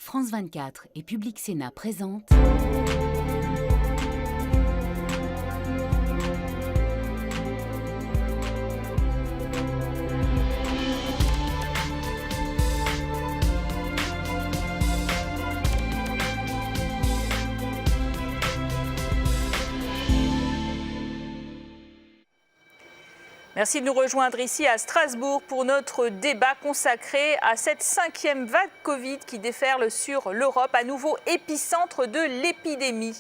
France 24 et Public Sénat présentent Merci de nous rejoindre ici à Strasbourg pour notre débat consacré à cette 5e vague Covid qui déferle sur l'Europe, à nouveau épicentre de l'épidémie.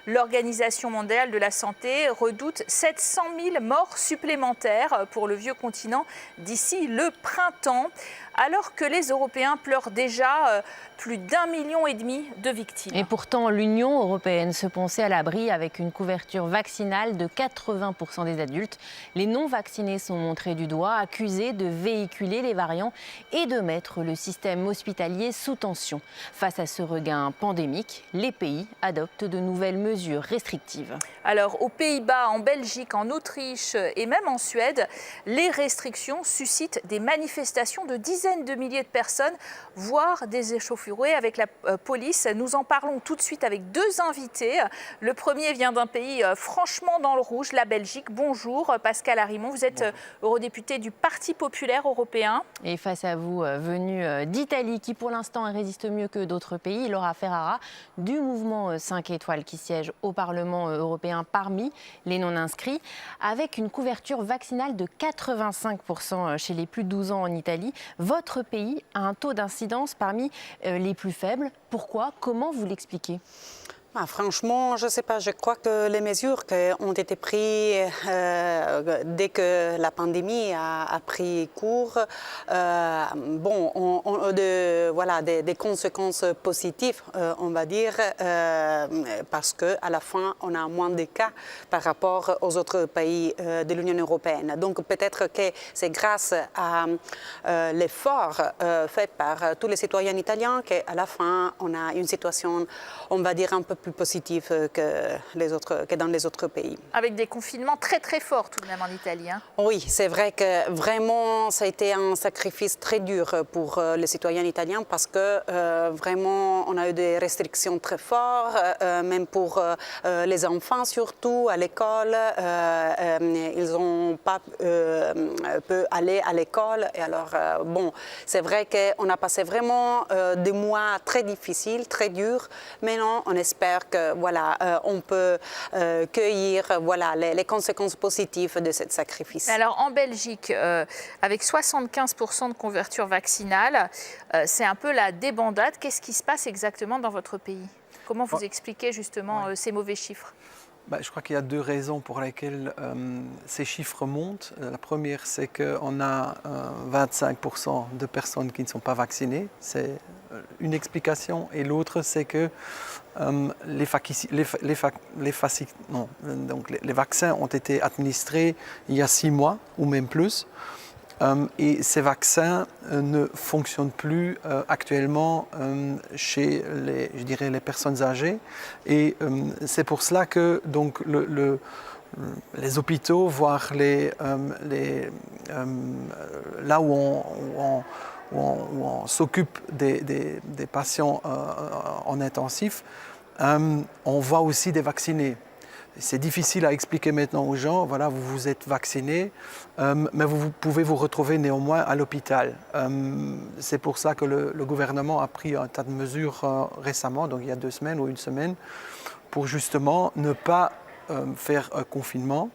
L'Organisation mondiale de la santé redoute 700 000 morts supplémentaires pour le vieux continent d'ici le printemps, alors que les Européens pleurent déjà plus d'1,5 million de victimes. Et pourtant, l'Union européenne se pensait à l'abri avec une couverture vaccinale de 80% des adultes. Les non-vaccinés sont montrés du doigt, accusés de véhiculer les variants et de mettre le système hospitalier sous tension. Face à ce regain pandémique, les pays adoptent de nouvelles mesures restrictives. Alors, aux Pays-Bas, en Belgique, en Autriche et même en Suède, les restrictions suscitent des manifestations de dizaines de milliers de personnes, voire des échauffourées avec la police. Nous en parlons tout de suite avec deux invités. Le premier vient d'un pays franchement dans le rouge, la Belgique. Bonjour Pascal Arimont, vous êtes eurodéputé du Parti populaire européen. Et face à vous, venu d'Italie, qui pour l'instant résiste mieux que d'autres pays, Laura Ferrara, du mouvement 5 étoiles qui siège au Parlement européen parmi les non-inscrits, avec une couverture vaccinale de 85% chez les plus de 12 ans en Italie. Votre pays a un taux d'incidence parmi les plus faibles. Pourquoi? Comment vous l'expliquez? Franchement, je ne sais pas. Je crois que les mesures qui ont été prises dès que la pandémie a pris cours, ont des conséquences positives, on va dire, parce qu'à la fin, on a moins de cas par rapport aux autres pays de l'Union européenne. Donc peut-être que c'est grâce à l'effort fait par tous les citoyens italiens qu'à la fin, on a une situation, on va dire, un peu plus positif que dans les autres pays. Avec des confinements très très forts tout de même en Italie. Oui, c'est vrai que vraiment ça a été un sacrifice très dur pour les citoyens italiens parce que vraiment on a eu des restrictions très fortes, même pour les enfants surtout à l'école. Ils n'ont pas pu aller à l'école. Et alors, c'est vrai qu'on a passé vraiment des mois très difficiles, très durs. Maintenant, on espère que on peut cueillir les conséquences positives de ce sacrifice. Alors en Belgique, avec 75% de couverture vaccinale, c'est un peu la débandade. Qu'est-ce qui se passe exactement dans votre pays? Comment vous expliquez justement ces mauvais chiffres? Je crois qu'il y a deux raisons pour lesquelles ces chiffres montent. La première, c'est qu'on a 25% de personnes qui ne sont pas vaccinées. C'est une explication. Et l'autre, c'est que les vaccins ont été administrés il y a 6 mois ou même plus. Et ces vaccins ne fonctionnent plus actuellement chez les personnes âgées. Et c'est pour cela que donc, les hôpitaux, voire là où on s'occupe des patients en intensif, on voit aussi des vaccinés. C'est difficile à expliquer maintenant aux gens, voilà, vous êtes vaccinés, mais vous pouvez vous retrouver néanmoins à l'hôpital. C'est pour ça que le gouvernement a pris un tas de mesures récemment, donc il y a 2 semaines ou 1 semaine, pour justement ne pas faire un confinement,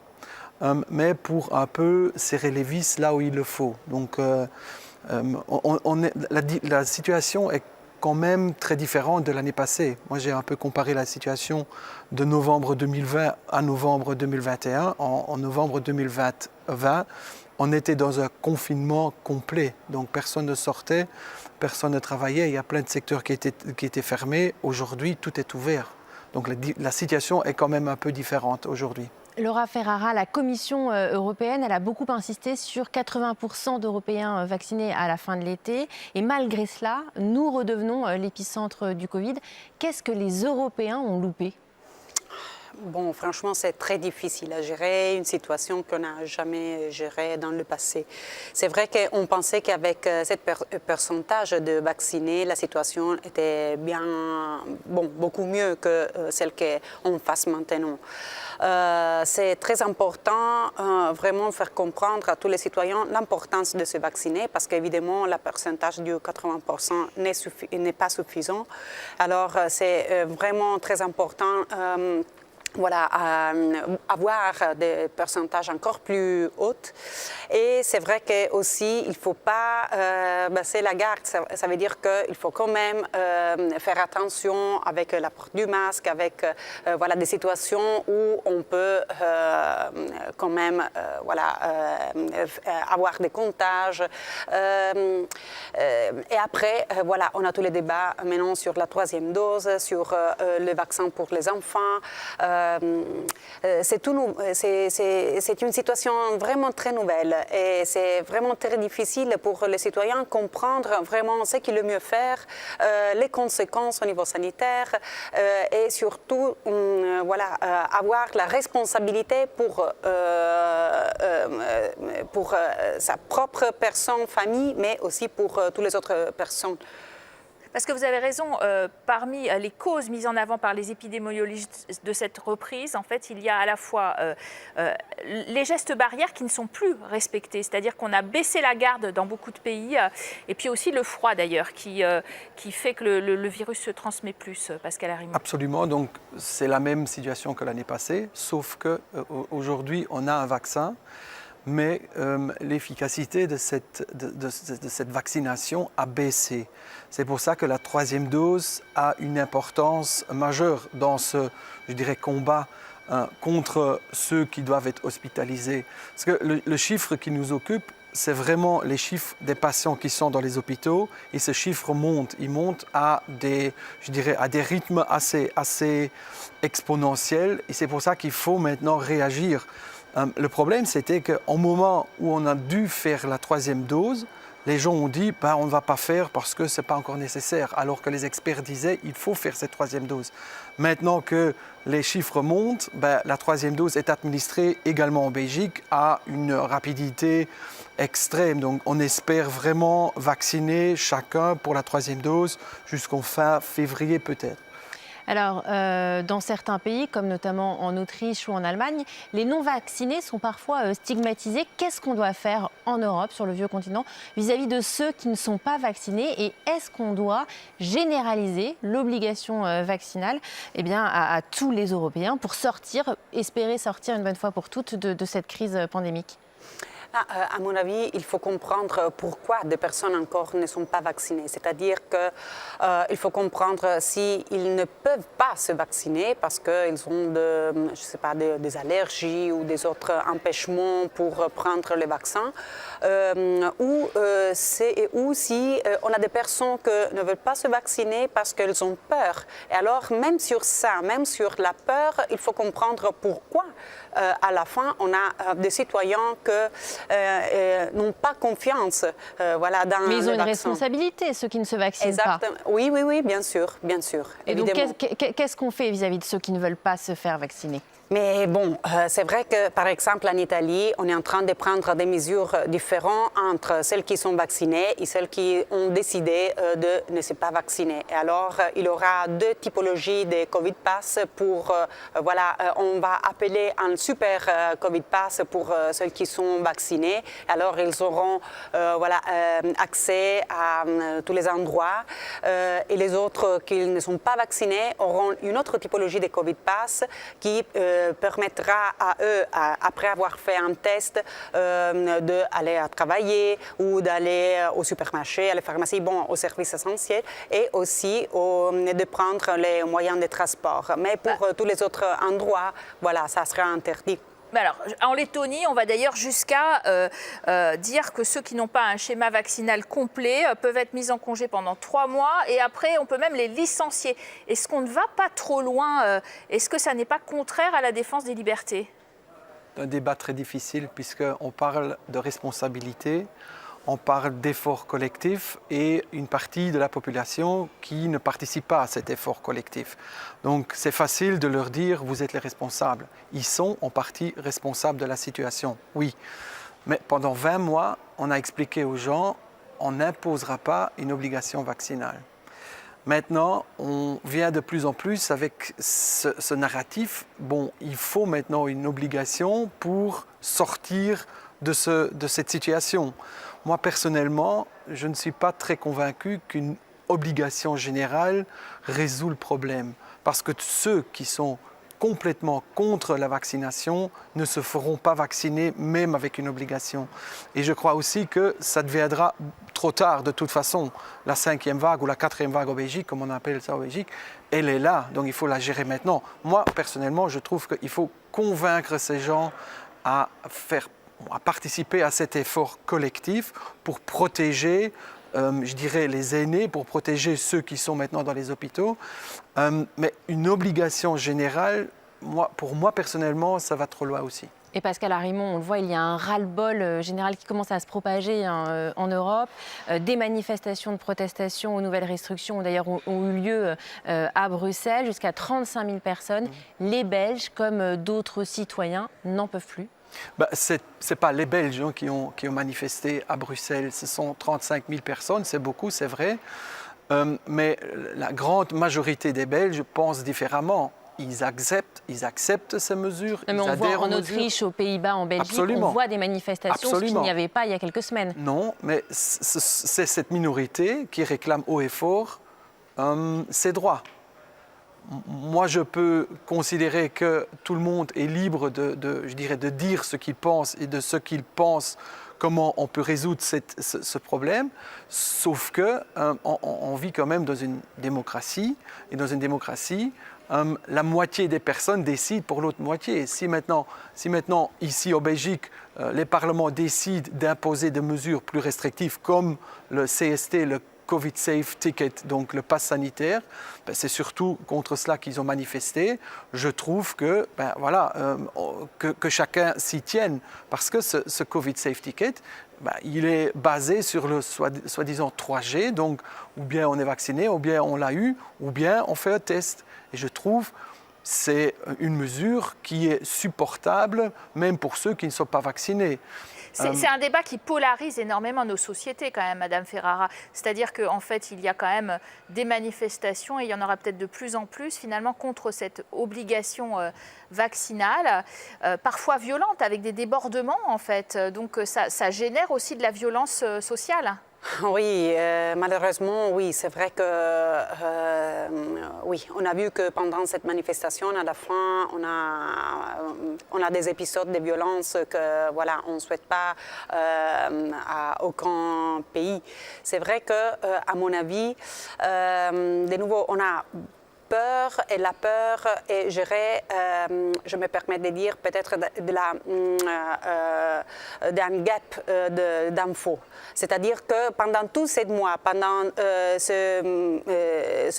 mais pour un peu serrer les vis là où il le faut. Donc la situation est quand même très différent de l'année passée. Moi, j'ai un peu comparé la situation de novembre 2020 à novembre 2021. En novembre 2020, on était dans un confinement complet. Donc, personne ne sortait, personne ne travaillait. Il y a plein de secteurs qui étaient fermés. Aujourd'hui, tout est ouvert. Donc, la situation est quand même un peu différente aujourd'hui. Laura Ferrara, la Commission européenne, elle a beaucoup insisté sur 80% d'Européens vaccinés à la fin de l'été. Et malgré cela, nous redevenons l'épicentre du Covid. Qu'est-ce que les Européens ont loupé? Bon, franchement, c'est très difficile à gérer, une situation qu'on n'a jamais gérée dans le passé. C'est vrai qu'on pensait qu'avec ce pourcentage de vaccinés, la situation était beaucoup mieux que celle qu'on fasse maintenant. C'est très important vraiment faire comprendre à tous les citoyens l'importance de se vacciner parce qu'évidemment, le pourcentage du 80% n'est pas suffisant. Alors, c'est vraiment très important avoir des pourcentages encore plus hauts. Et c'est vrai qu'aussi, il ne faut pas baisser la garde. Ça veut dire qu'il faut quand même faire attention avec la porte du masque, avec des situations où on peut quand même avoir des comptages. Et après, on a tous les débats maintenant sur la 3e dose, sur le vaccin pour les enfants. C'est une situation vraiment très nouvelle et c'est vraiment très difficile pour les citoyens de comprendre vraiment ce qu'il est le mieux faire, les conséquences au niveau sanitaire et surtout avoir la responsabilité pour sa propre personne, famille, mais aussi pour toutes les autres personnes. Parce que vous avez raison, parmi les causes mises en avant par les épidémiologistes de cette reprise, en fait, il y a à la fois les gestes barrières qui ne sont plus respectés, c'est-à-dire qu'on a baissé la garde dans beaucoup de pays, et puis aussi le froid d'ailleurs, qui fait que le virus se transmet plus, Pascal Arimont. Absolument, donc c'est la même situation que l'année passée, sauf qu'aujourd'hui on a un vaccin, mais l'efficacité de cette vaccination a baissé. C'est pour ça que la 3e dose a une importance majeure dans ce, combat contre ceux qui doivent être hospitalisés. Parce que le chiffre qui nous occupe, c'est vraiment les chiffres des patients qui sont dans les hôpitaux, et ce chiffre monte. Il monte à des rythmes assez exponentiels, et c'est pour ça qu'il faut maintenant réagir. Le problème, c'était qu'au moment où on a dû faire la 3e dose, les gens ont dit on ne va pas faire parce que ce n'est pas encore nécessaire, alors que les experts disaient il faut faire cette 3e dose. Maintenant que les chiffres montent, la 3e dose est administrée également en Belgique à une rapidité extrême. Donc on espère vraiment vacciner chacun pour la 3e dose jusqu'en fin février peut-être. Alors, dans certains pays, comme notamment en Autriche ou en Allemagne, les non-vaccinés sont parfois stigmatisés. Qu'est-ce qu'on doit faire en Europe, sur le vieux continent, vis-à-vis de ceux qui ne sont pas vaccinés? Et est-ce qu'on doit généraliser l'obligation vaccinale à tous les Européens pour espérer sortir une bonne fois pour toutes de cette crise pandémique? À mon avis, il faut comprendre pourquoi des personnes encore ne sont pas vaccinées. C'est-à-dire qu'il faut comprendre s'ils ne peuvent pas se vacciner parce qu'ils ont des allergies ou des autres empêchements pour prendre le vaccin, ou si on a des personnes qui ne veulent pas se vacciner parce qu'elles ont peur. Et alors, même sur ça, même sur la peur, il faut comprendre pourquoi. À la fin, on a des citoyens qui n'ont pas confiance dans Mais ils ont une vaccin. responsabilité, ceux qui ne se vaccinent pas. Oui, bien sûr. Et donc, qu'est-ce qu'on fait vis-à-vis de ceux qui ne veulent pas se faire vacciner? Mais bon, c'est vrai que, par exemple, en Italie, on est en train de prendre des mesures différentes entre celles qui sont vaccinées et celles qui ont décidé de ne se pas vacciner. Et alors, il y aura 2 typologies de Covid Pass pour, on va appeler un super Covid Pass pour ceux qui sont vaccinés. Alors, ils auront, accès à tous les endroits. Et les autres qui ne sont pas vaccinés auront une autre typologie de Covid Pass qui permettra à eux, après avoir fait un test, d'aller travailler ou d'aller au supermarché, à la pharmacie, aux services essentiels, et aussi de prendre les moyens de transport. Mais pour tous les autres endroits, ça sera interdit. Alors, en Lettonie, on va d'ailleurs jusqu'à dire que ceux qui n'ont pas un schéma vaccinal complet peuvent être mis en congé pendant 3 mois et après, on peut même les licencier. Est-ce qu'on ne va pas trop loin? Est-ce que ça n'est pas contraire à la défense des libertés? Un débat très difficile puisqu'on parle de responsabilité, on parle d'efforts collectifs et une partie de la population qui ne participe pas à cet effort collectif. Donc c'est facile de leur dire vous êtes les responsables. Ils sont en partie responsables de la situation, oui. Mais pendant 20 mois, on a expliqué aux gens on n'imposera pas une obligation vaccinale. Maintenant, on vient de plus en plus avec ce narratif. Bon, il faut maintenant une obligation pour sortir de cette situation. Moi, personnellement, je ne suis pas très convaincu qu'une obligation générale résout le problème. Parce que ceux qui sont complètement contre la vaccination ne se feront pas vacciner même avec une obligation. Et je crois aussi que ça deviendra trop tard de toute façon. La 5e vague ou la 4e vague en Belgique, comme on appelle ça en Belgique, elle est là, donc il faut la gérer maintenant. Moi, personnellement, je trouve qu'il faut convaincre ces gens à participer à cet effort collectif pour protéger je dirais les aînés, pour protéger ceux qui sont maintenant dans les hôpitaux. Mais une obligation générale, pour moi personnellement, ça va trop loin aussi. Et Pascal Arimont, on le voit, il y a un ras-le-bol général qui commence à se propager en Europe. Des manifestations de protestation aux nouvelles restrictions d'ailleurs ont eu lieu à Bruxelles. Jusqu'à 35 000 personnes. Les Belges, comme d'autres citoyens, n'en peuvent plus. Ce n'est pas les Belges qui ont manifesté à Bruxelles, ce sont 35 000 personnes, c'est beaucoup, c'est vrai. Mais la grande majorité des Belges pensent différemment. Ils acceptent ces mesures. Non, mais on voit en Autriche, aux Pays-Bas, en Belgique, Absolument. On voit des manifestations, ce qu'il n'y avait pas il y a quelques semaines. Non, mais c'est cette minorité qui réclame haut et fort ses droits. Moi, je peux considérer que tout le monde est libre je dirais, de dire ce qu'il pense et de ce qu'il pense, comment on peut résoudre ce problème, sauf qu'on vit quand même dans une démocratie, et dans une démocratie, la moitié des personnes décident pour l'autre moitié. Si maintenant, ici en Belgique, les parlements décident d'imposer des mesures plus restrictives comme le CST, le Covid Safe Ticket, donc le pass sanitaire, c'est surtout contre cela qu'ils ont manifesté. Je trouve que, que chacun s'y tienne, parce que ce Covid Safe Ticket, il est basé sur le soi-disant 3G, donc ou bien on est vacciné, ou bien on l'a eu, ou bien on fait un test. Et je trouve c'est une mesure qui est supportable, même pour ceux qui ne sont pas vaccinés. C'est un débat qui polarise énormément nos sociétés quand même, Madame Ferrara. C'est-à-dire qu'en fait, il y a quand même des manifestations et il y en aura peut-être de plus en plus finalement contre cette obligation vaccinale, parfois violente, avec des débordements en fait. Donc ça génère aussi de la violence sociale. Oui, malheureusement, oui, c'est vrai que oui, on a vu que pendant cette manifestation, à la fin, on a des épisodes de violence que voilà, on ne souhaite pas à aucun pays. C'est vrai que, à mon avis, de nouveau, on a peur, et la peur est gérée, je me permets de dire, peut-être d'un gap d'infos. C'est-à-dire que pendant tous ces mois, pendant ces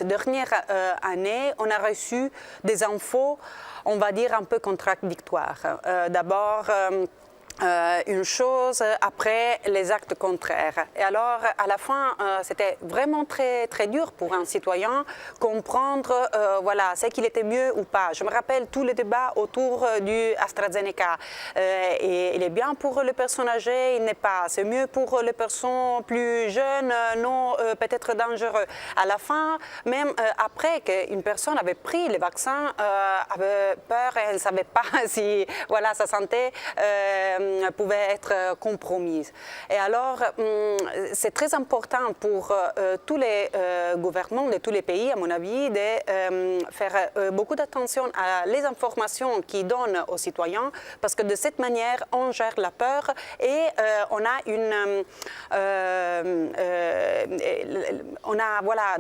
dernières années, on a reçu des infos, on va dire, un peu contradictoires. D'abord, une chose après les actes contraires. Et alors, à la fin, c'était vraiment très, très dur pour un citoyen comprendre voilà, ce qu'il était mieux ou pas. Je me rappelle tous les débats autour du AstraZeneca. Et il est bien pour les personnes âgées, il n'est pas. C'est mieux pour les personnes plus jeunes, non peut-être dangereux. À la fin, même après qu'une personne avait pris le vaccin, avait peur et elle ne savait pas si voilà, sa santé pouvait être compromise. Et alors, c'est très important pour tous les gouvernements de tous les pays, à mon avis, de faire beaucoup d'attention à les informations qu'ils donnent aux citoyens, parce que de cette manière, on gère la peur et on a voilà,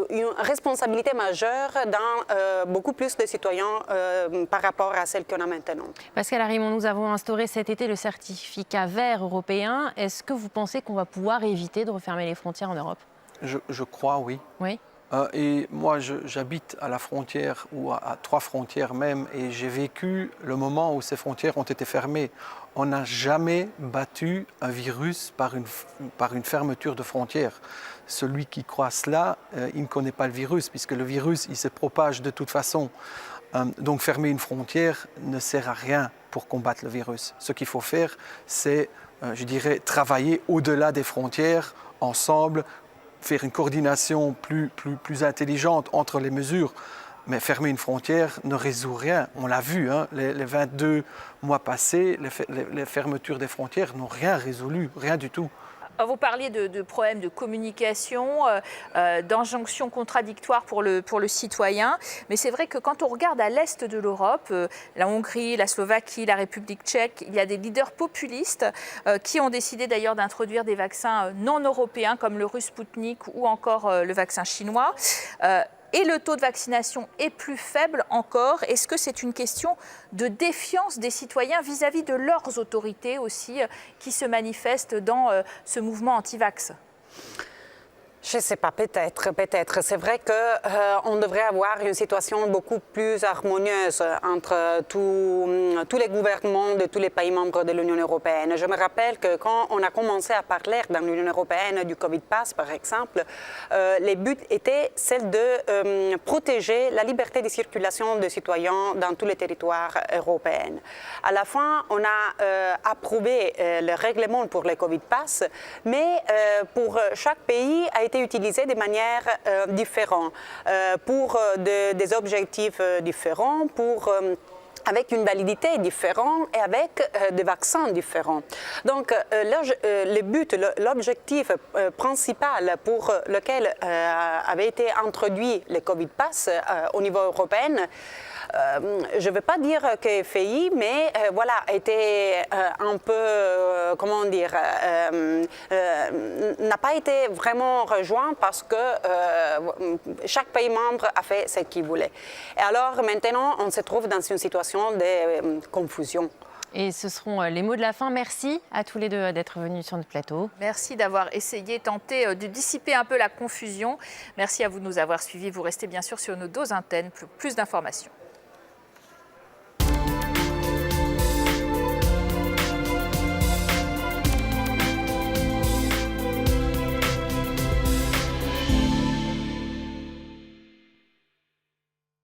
une responsabilité majeure dans beaucoup plus de citoyens par rapport à celle qu'on a maintenant. Pascal Arimont, nous avons instauré cet été le certificat vert européen. Est-ce que vous pensez qu'on va pouvoir éviter de refermer les frontières en Europe ? Je crois, oui. Oui. Et moi, j'habite à la frontière, ou à 3 frontières même, et j'ai vécu le moment où ces frontières ont été fermées. On n'a jamais battu un virus par une fermeture de frontières. Celui qui croit cela, il ne connaît pas le virus, puisque le virus, il se propage de toute façon. Donc fermer une frontière ne sert à rien pour combattre le virus. Ce qu'il faut faire, c'est, je dirais, travailler au-delà des frontières, ensemble, faire une coordination plus intelligente entre les mesures. Mais fermer une frontière ne résout rien. On l'a vu, hein, les 22 mois passés, les fermetures des frontières n'ont rien résolu, rien du tout. Vous parliez de problèmes de communication, d'injonctions contradictoires pour le citoyen. Mais c'est vrai que quand on regarde à l'est de l'Europe, la Hongrie, la Slovaquie, la République tchèque, il y a des leaders populistes qui ont décidé d'ailleurs d'introduire des vaccins non européens comme le russe Sputnik ou encore le vaccin chinois. Et le taux de vaccination est plus faible encore. Est-ce que c'est une question de défiance des citoyens vis-à-vis de leurs autorités aussi qui se manifestent dans ce mouvement anti-vax ? Je ne sais pas, peut-être. C'est vrai qu'on devrait avoir une situation beaucoup plus harmonieuse entre tous les gouvernements de tous les pays membres de l'Union européenne. Je me rappelle que quand on a commencé à parler dans l'Union européenne du Covid Pass, par exemple, les buts étaient celles de protéger la liberté de circulation des citoyens dans tous les territoires européens. À la fin, on a approuvé le règlement pour le Covid Pass, mais pour chaque pays a été utilisé de manière différente, pour des objectifs différents, avec une validité différente et avec des vaccins différents. Donc, le but, l'objectif principal pour lequel avait été introduit le Covid Pass au niveau européen, je ne veux pas dire que FI, mais voilà, était un peu, comment dire, n'a pas été vraiment rejoint parce que chaque pays membre a fait ce qu'il voulait. Et alors maintenant, on se trouve dans une situation de confusion. Et ce seront les mots de la fin. Merci à tous les deux d'être venus sur notre plateau. Merci d'avoir essayé, tenté de dissiper un peu la confusion. Merci à vous de nous avoir suivis. Vous restez bien sûr sur nos 2 antennes pour plus d'informations.